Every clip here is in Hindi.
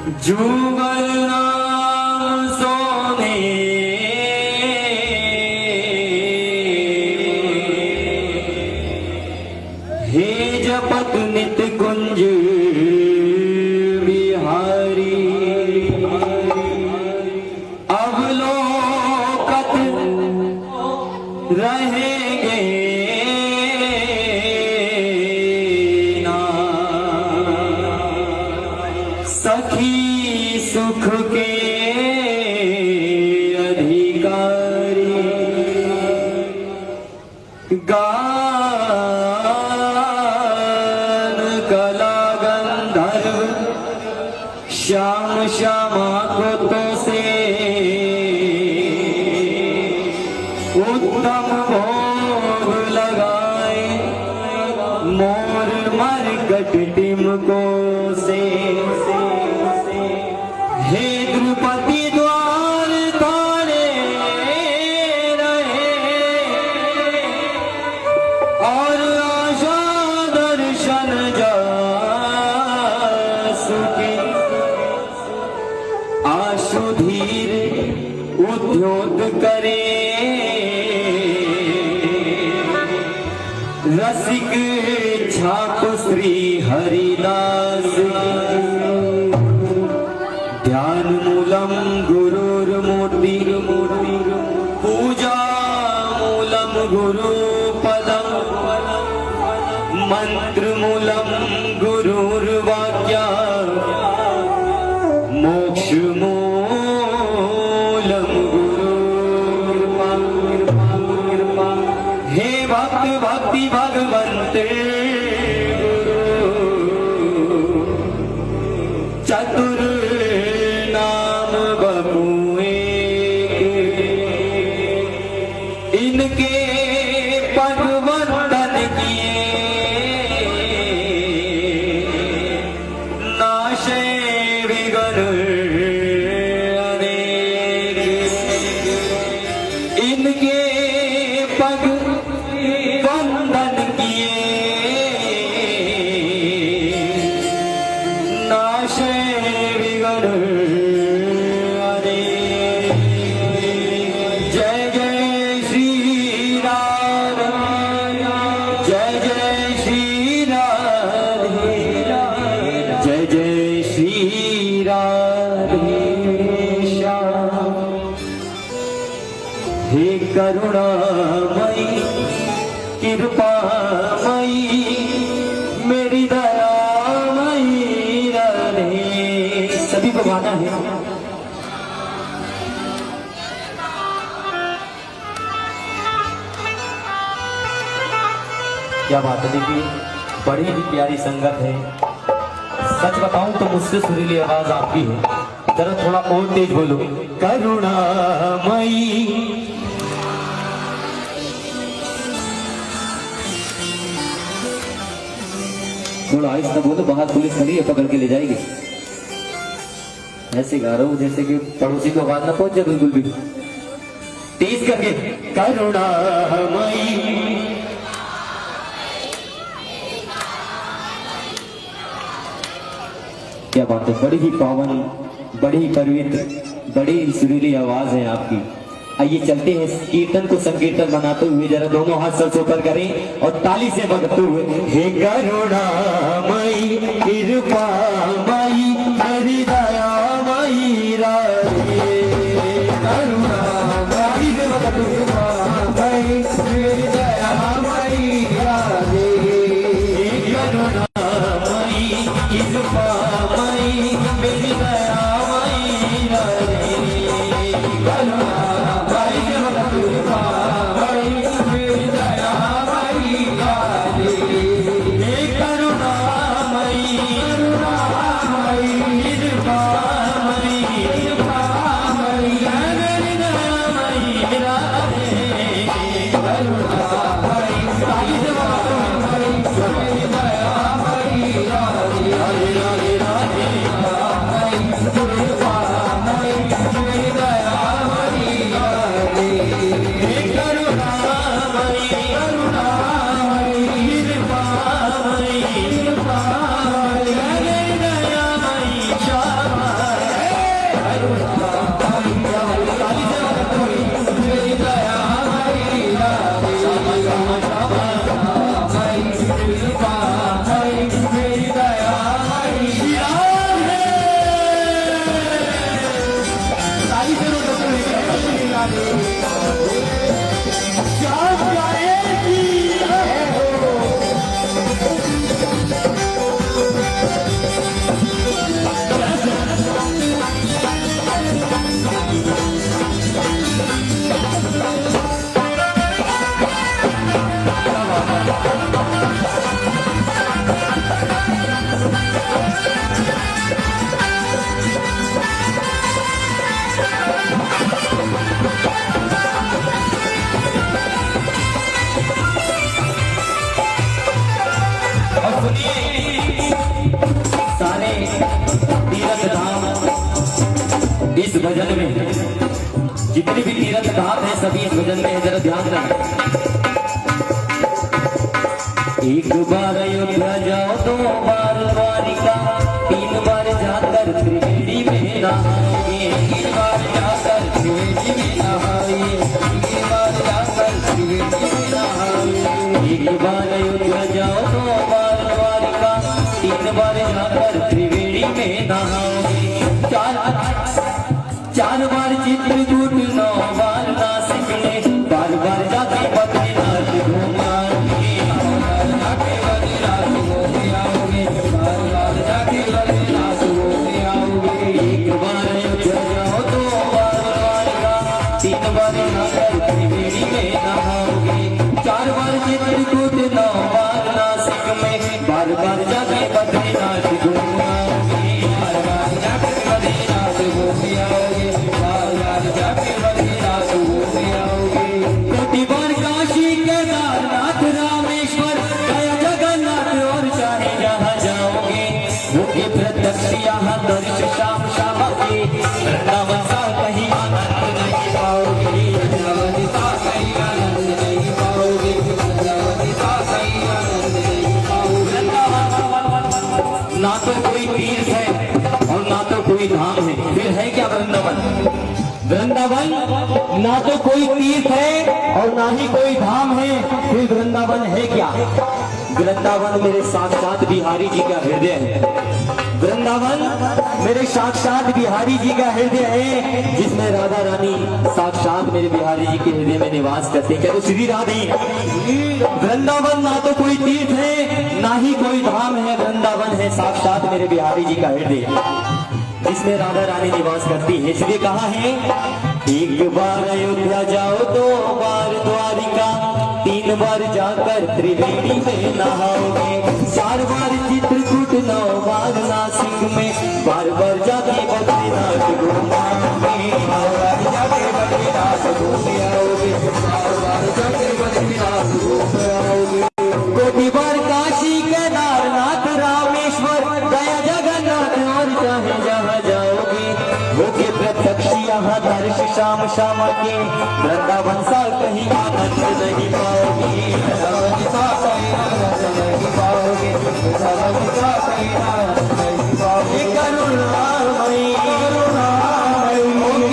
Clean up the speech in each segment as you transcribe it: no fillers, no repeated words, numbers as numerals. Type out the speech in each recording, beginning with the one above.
जुगल नाम सोने हे जपत नित कुंज बिहारी अवलोकत रहेंगे ना सखी सुख के अधिकारी गान कला गंधर्व श्याम श्यामा कृतो से उत्तम भोग लगाए मोर मरकट टिमको से हे द्रुपदी द्वार तारे रहे और आशा दर्शन जासुकी आशु धीर उद्योग करे रसिक छाप श्री हरिदास ध्यान मूलम गुरुर्मूर्ति पूजा मूलम गुरु पदम मंत्र मूलम गुरुर्वाक्या मोक्ष मूलम गुरु कृपा हे भक्त भक्ति भगवंते चतुर नाम बपुए इनके पगवंदन किए नाशे विगन अनेक इनके पग वंदन किए नाशे विगन अनेक जय जय श्री राम जय जय श्री राधे जय जय श्री राधे श्याम हे करुणामयी कृपामयी मेरी दयामयी राधे सभी को गाना है। क्या बात है, देखिए बड़ी ही प्यारी संगत है। सच बताऊं तो मुझसे सुरीली आवाज आपकी है, जरा थोड़ा और तेज बोलो। करुणामयी थोड़ा आहिस्ता बोलो, बाहर पुलिस खड़ी है पकड़ के ले जाएगी। ऐसे गा रहा हूं जैसे कि पड़ोसी को आवाज ना पहुंचे बिल्कुल भी। तेज करके करुणामयी क्या बात है, बड़ी ही पावन बड़ी ही पवित्र बड़ी ही सुरीली आवाज है आपकी। आइए चलते हैं कीर्तन को संकीर्तन बनाते हुए, जरा दोनों हाथ सर ऊपर करें और ताली से बजते हुए। हे करुणामयी कृपामयी मेरी दयामयी राधे करुणामयी कृपामयी मेरी दयामयी राधे करुणामयी कृपामयी मेरी दयामयी राधे करुणामयी सारे तीर्थ धाम इस भजन में, जितनी भी तीर्थ धाम है सभी इस भजन में जरा ध्यान दें। एक बार अयोध्या जाओ, दो बार द्वारिका, तीन बार जाकर त्रिवेणी में नहाओगे, तीन बार जाकर त्रिवेणी में नहाओगे, तीन बार जाकर त्रिवेणी में नहाओगे। एक बार अयोध्या जाओ, दो बार द्वारिका, तीन बार जाकर त्रिवेणी में नहाओगे। चार बार चित्रकूट, नौ बार नासिक में, बार बार जाके बद्रीनाथ घूम आओगे, बार जाके बद्रीनाथ घूम आओगे, बार बार जाके बद्रीनाथ घूम आओगे। एक बार अयोध्या जाओ, दो बार द्वारिका, तीन बार जाकर त्रिवेणी में नहाओगे। चार बार चित्रकूट, नौ बार नासिक में, बार बार जाके बद्रीनाथ घूम आओगे, बार बार जाके बद्रीनाथ घूम आओगे, बार बार जाके बद्रीनाथ घूम आओगे। कोटि बार काशी, केदारनाथ, रामेश्वर, गया, जगन्नाथ और चाहे जहाँ जाओगे, होगे प्रत्यक्ष यहाँ दर्श शाम शाम के। वृंदावन सा कहीं आनंद नहीं पाओगे, वृंदावन सा कहीं आनंद नहीं पाओगे, वृंदावन सा कहीं आनंद नहीं पाओगे। ना तो कोई तीर्थ है और ना तो कोई धाम है, फिर है क्या वृंदावन? वृंदावन ना तो कोई तीर्थ है और ना ही कोई धाम है, फिर वृंदावन है क्या? वृंदावन मेरे साक्षात बिहारी जी का हृदय है। वृंदावन मेरे साक्षात बिहारी जी का हृदय है, जिसमें राधा रानी साक्षात मेरे बिहारी जी के हृदय में निवास करते हैं। क्या तो श्री राधे? वृंदावन ना तो कोई तीर्थ है ना ही कोई धाम है, वृंदावन है साक्षात मेरे बिहारी जी का हृदय, जिसमें राधा रानी निवास करती है। इसलिए कहा है, एक बार अयोध्या जाओ, दो बार द्वारिका, तीन बार जाकर त्रिवेणी में नहाओगे। चार बार चित्रकूट, नौ बार नासिक में, बार बार जाके बद्रीनाथ घूम आओगे, बार बार जाके बद्रीनाथ घूम आओगे, बार बार जाके बद्रीनाथ घूम आओगे। कोटि बार काशी, केदारनाथ, रामेश्वर, गया, जगन्नाथ और चाहे जहाँ जाओगे, होगे प्रत्यक्ष यहाँ दर्श शाम शाम के। वृंदावन सा कहीं आनंद नहीं पाओगे, वृंदावन सा कहीं आनंद नहीं पाओगे, वृंदावन सा कहीं आनंद नहीं पाओगे। करुणामयी, करुणामयी,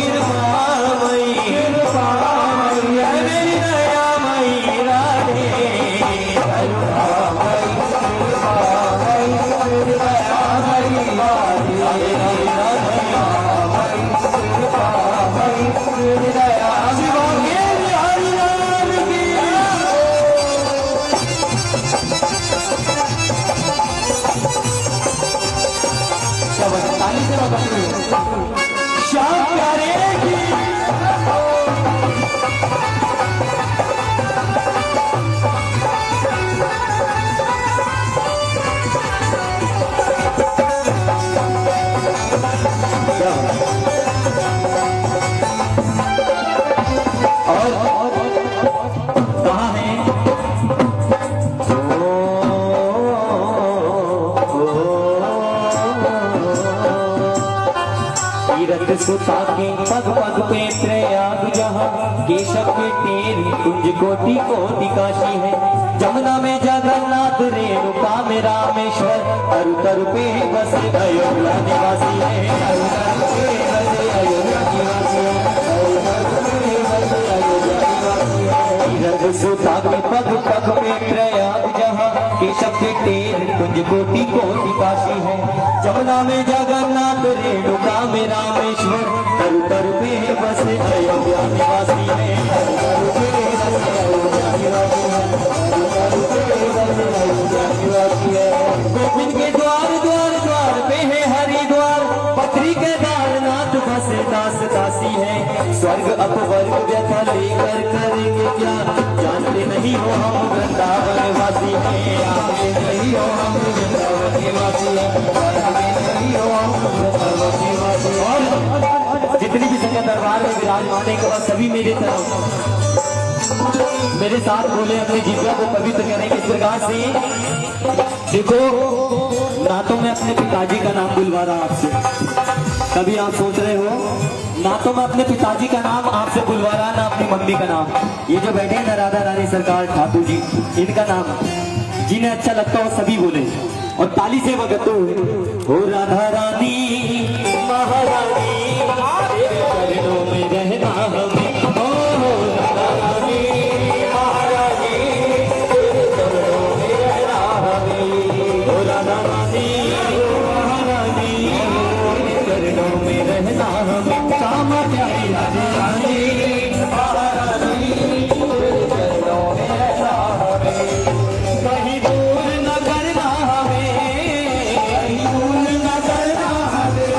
कृपामयी, कृपामयी, मेरी दयामयी राधे, करुणामयी, कृपामयी, मेरी दयामयी राधे, श्याम प्यारे की कहाँ है? तीरथ सुता के पग पग पे प्रयाग जहाँ, केशव के टेर कुंज कोटि कोटि काशी है। जमुना में जगन्नाथ, रेणुका में रामेश्वर, तरु तरु पे बसे अयोध्या निवासी है, तरु तरु पे बसे अयोध्या निवासी है, तरु तरु पे बसे अयोध्या निवासी है। तीरथ सुता के पग पग पे प्रयाग जहाँ, केशव के टेर कुंज कोटि कोटि काशी है। जमुना में जगन्नाथ, रेणुका में रामेश्वर, तरु तरु पे बसे अयोध्या निवासी पत्री के दारनाथ बसे दास दासी है, स्वर्ग अपवर्ग व्यथा लेकर करेंगे क्या, जानते नहीं हो हम वृंदावन वासी हैं, जानते नहीं हो हम वृंदावन वासी हैं, जानते नहीं हो हम वृंदावन वासी हैं। जितनी भी संख्या दरबार में विराजमान है केवल सभी मेरे तरफ मेरे साथ बोले अपनी जीविका को पवित्र करें किस प्रकार से। देखो ना तो मैं अपने पिताजी का नाम बुलवा रहा आपसे, कभी आप सोच रहे हो, ना तो मैं अपने पिताजी का नाम आपसे बुलवा रहा ना अपनी मम्मी का नाम, ये जो बैठे हैं ना राधा रानी सरकार ठाकुर जी, इनका नाम जिन्हें अच्छा लगता हो सभी बोले और ताली से वगत हो राधा रानी महारानी चरणों में रहना हमें, हो राधा रानी महारानी चरणों में रहना हमें, हो राधा रानी महारानी चरणों में रहना हमें, श्यामा प्यारी राधा रानी महारानी चरणों में रहना हमें, कहीं दूर न करना हमें, कहीं दूर न करना हमें,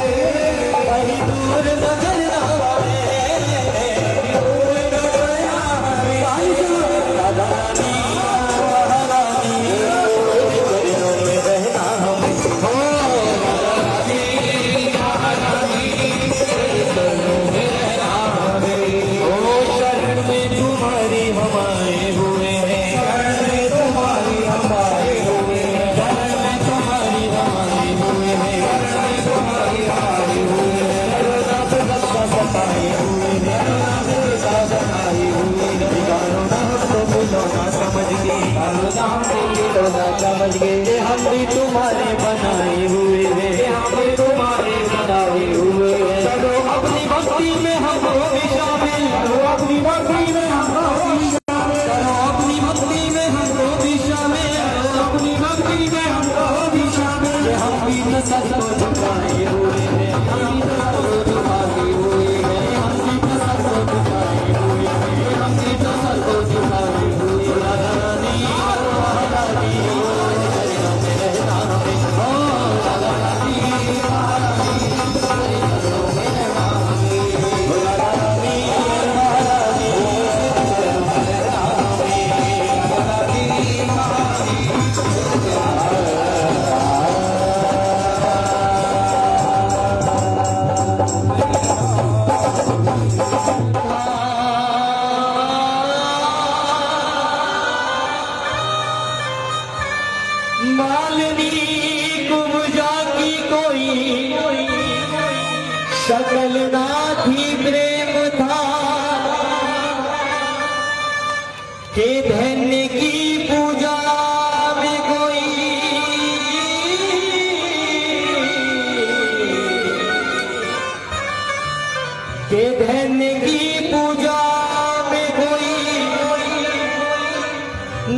कहीं दूर न करना हमें, दूर न करना हमें, राधा रानी महारानी चरणों में रहना हमें, हो राधा रानी महारानी चरणों में रहना हमें, ओ शरण में तुम्हारी हमारे हुए हैं, शरण में तुम्हारी हमारे हुए हैं, शरण में तुम्हारी हमारे हुए हैं, शरण में तुम्हारी हमारे हुए हैं, करुणा से सबका सताए हुए हैं, करुणा से सबका सताए हुए हैं, बिगाड़ो ना हमको भूलो ना समझ के, करुणा हमको भूलो ना समझ के, हम भी तुम्हारे बनाए हुए हैं, हम भी तुम्हारे बनाए हुए हैं, चलो अपनी भक्ति में हमको भी शामिल, चलो अपनी भक्ति में हमको भी शामिल, चलो अपनी भक्ति में हमको भी शामिल, चलो अपनी भक्ति में हमको भी शामिल, हम भी तो सबको झुकाए हुए हैं, हम भी तो सबको झुकाए हुए हैं, हम भी तो सबको झुकाए हुए हैं, हम भी तो सबको झुकाए हुए हैं, राधा रानी महारानी चरणों में रहना हमें, हो राधा रानी महारानी चरणों में रहना हमें, हो राधा रानी महारानी चरणों में रहना हमें, राधा रानी महारानी। मालिनी कुब्जा की कोई शकल ना थी प्रेम था, के धन्य की पूजा में कोई, के धन्य की पूजा में कोई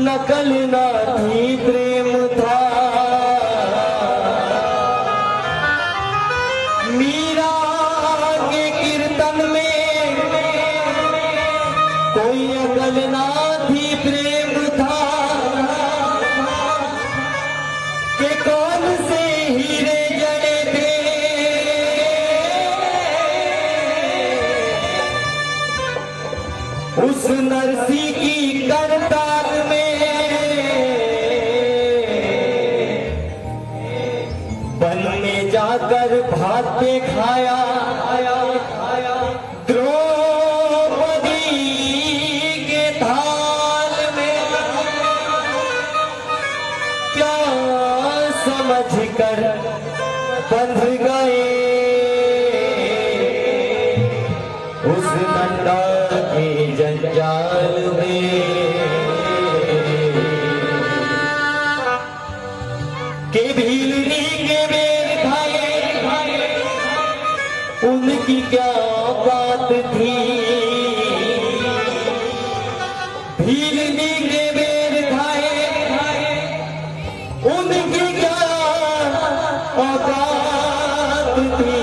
नकल ना थी प्रेम था, मीरा के कीर्तन में कोई अकल ना थी प्रेम था, के कौन से हीरे जड़े थे, उस नरसी की करताल में वन में जाकर भाते खाया द्रौपदी के थाल में, क्या समझ कर बंध गए उस नंदा के जंजाल में, के भीलनी के बेर खाए उनकी क्या बात थी, भीलनी के बेर खाए उनकी क्या औकात थी,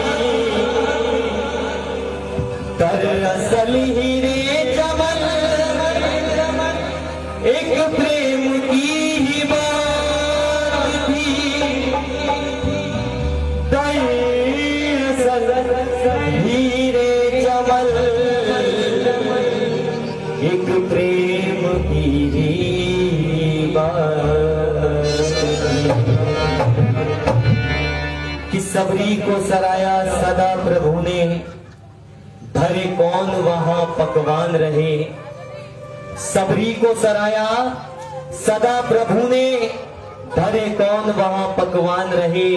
दरअसल हीरे चमन एक प्रेम की ही बात थी, दरअसल एक प्रेम की ही बात कि सबरी को सराया सदा प्रभु ने, धरे कौन वहां पकवान रहे। सबरी को सराया सदा प्रभु ने, धरे कौन वहां पकवान रहे।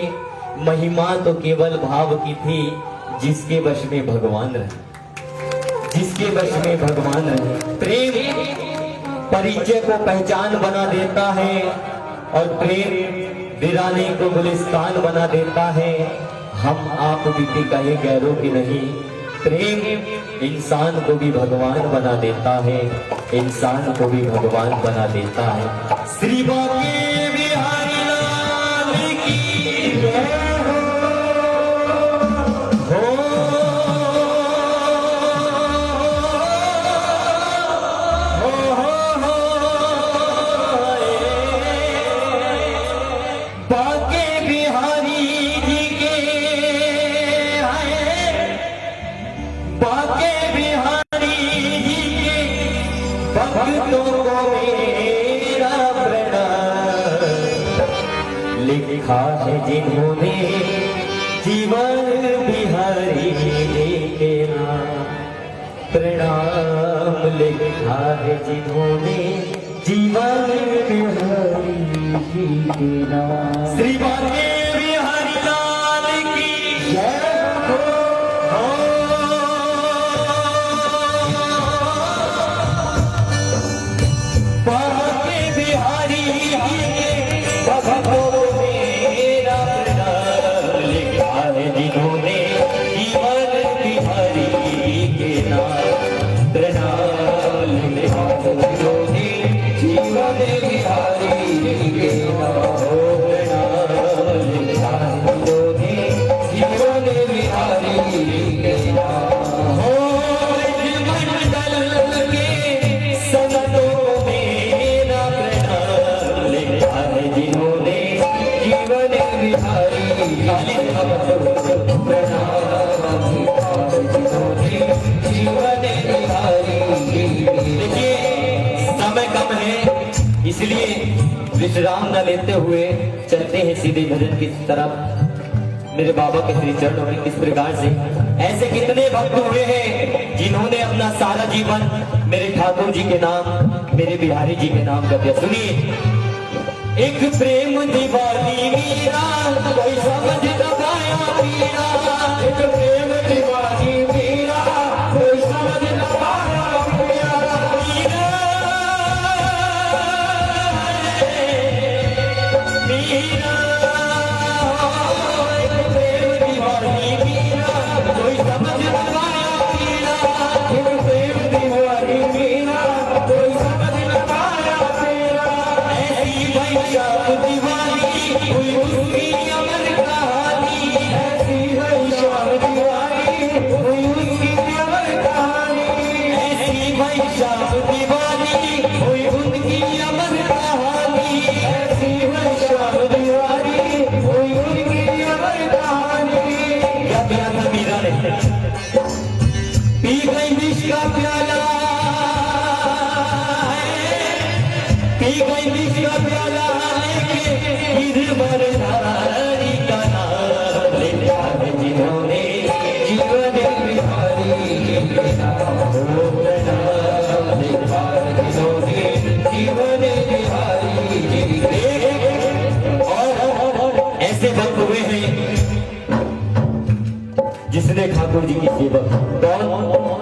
महिमा तो केवल भाव की थी, जिसके वश में भगवान रहे, जिसके वश में भगवान रहे। प्रेम परिचय को पहचान बना देता है और प्रेम वीराने को गुलिस्तान बना देता है। हम आप बीते कहे गैरों की नहीं, प्रेम इंसान को भी भगवान बना देता है, इंसान को भी भगवान बना देता है। श्री बांके बिहारी लाल की जय हो। बांके बिहारी जी के आए, बांके बिहारी जी के भक्तों को मेरा प्रणाम। लिखा है जिन्होंने जीवन बिहारी जी के नाम, प्रणाम। लिखा है जिन्होंने जीवन बिहारी जी के नाम। श्री बांके बिहारी लाल की जय हो। बांके बिहारी के भक्तों को मेरा प्रणाम। लिखा है जिन्होंने जीवन बिहारी के नाम, प्रणाम। लिखा है जिन्होंने जीवन बिहारी के नाम, प्रणाम। लिखा है जिन्होंने जीवन बिहारी के नाम। हो मंडल के संतों को मेरा प्रणाम। लिखा है जिन्होंने जीवन बिहारी के नाम, प्रणाम। जिन्होंने जीवन बिहारी। देखिए समय कम है, इसलिए विश्राम न लेते हुए चलते हैं सीधे भजन की तरफ। मेरे बाबा के श्री चरणों में किस प्रकार से ऐसे कितने भक्त हुए हैं जिन्होंने अपना सारा जीवन मेरे ठाकुर जी के नाम, मेरे बिहारी जी के नाम कर दिया। सुनिए। एक प्रेम दीवानी मीरा, कोई समझ न पाया पीरा। एक प्रेम दीवानी मीरा, कोई समझ न पाया पीरा। मीरा एक प्रेम दीवानी मीरा, कोई समझ न पाया पीरा। एक प्रेम दीवानी मीरा, कोई समझ न पाया पीरा। ऐसी वैशाख दीवानी हुई उसकी अमर कहानी। ऐसी वैशाख दीवानी हुई उसकी अमर कहानी। ऐसी वैशाख दीवानी हुई उनकी अमर कहानी। ऐसी वैशाख दीवानी हुई उनकी अमर कहानी। क्या प्यार था मीरा ने, पी गई विष का प्याला, पी गई विष का प्याला। गिरधरधारी का नाम लिखा है जिन्होंने जीवन बिहारी के नाम, प्रणाम। लिखा है जिन्होंने जीवन बिहारी के। और ऐसे भक्त हुए हैं जिसने ठाकुर जी की सेवा, कौन?